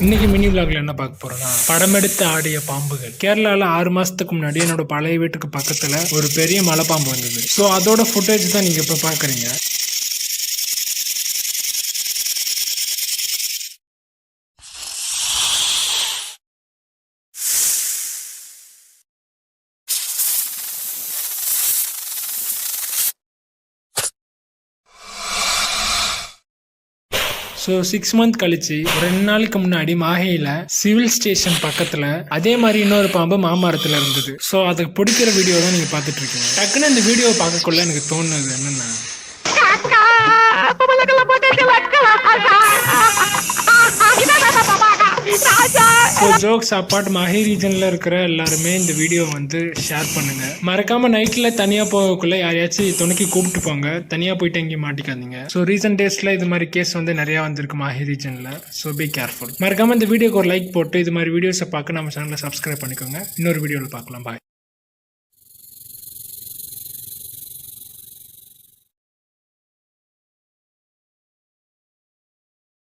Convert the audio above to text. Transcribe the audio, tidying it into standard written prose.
இன்னைக்கு மினி விளாக்ல என்ன பார்க்க போறோம்னா படம் எடுத்து ஆடிய பாம்புகள். கேரளால 6 மாசத்துக்கு முன்னாடி என்னோட பழைய வீட்டுக்கு பக்கத்துல ஒரு பெரிய மலைப்பாம்பு வந்தது. ஸோ அதோட ஃபுட்டேஜ் தான் நீங்க இப்ப பாக்குறீங்க. ஸோ 6 மந்த் கழிச்சு 2 நாளைக்கு முன்னாடி மாஹேல சிவில் ஸ்டேஷன் பக்கத்துல அதே மாதிரி இன்னொரு பாம்பு மாமரத்துல இருந்தது. ஸோ அதுக்கு பிடிக்கிற வீடியோ தான் நீங்க பார்த்துட்டு இருக்கீங்க. டக்குன்னு இந்த வீடியோ பார்க்கக்குள்ள எனக்கு தோணுது என்னன்னா, ஸோ ஜோக்ஸ் அப்பார்ட் மாஹே ரீஜன்ல இருக்கிற எல்லாருமே இந்த வீடியோ வந்து ஷேர் பண்ணுங்க. மறக்காம நைட்ல தனியா போகக்குள்ள யாரையாச்சும் துணைக்கு கூப்பிட்டு போங்க. தனியா போயிட்டு எங்கேயும் மாட்டிக்காதீங்க. ஸோ ரீசெண்ட் டேஸ்ல இது மாதிரி கேஸ் வந்து நிறைய வந்திருக்கு மாஹே ரீஜன்ல. So be careful. மறக்காம இந்த வீடியோக்கு ஒரு லைக் போட்டு இது மாதிரி வீடியோஸை பார்க்க நம்ம சேனலை சப்ஸ்கிரைப் பண்ணிக்கோங்க. இன்னொரு வீடியோவில் பார்க்கலாம். பாய்.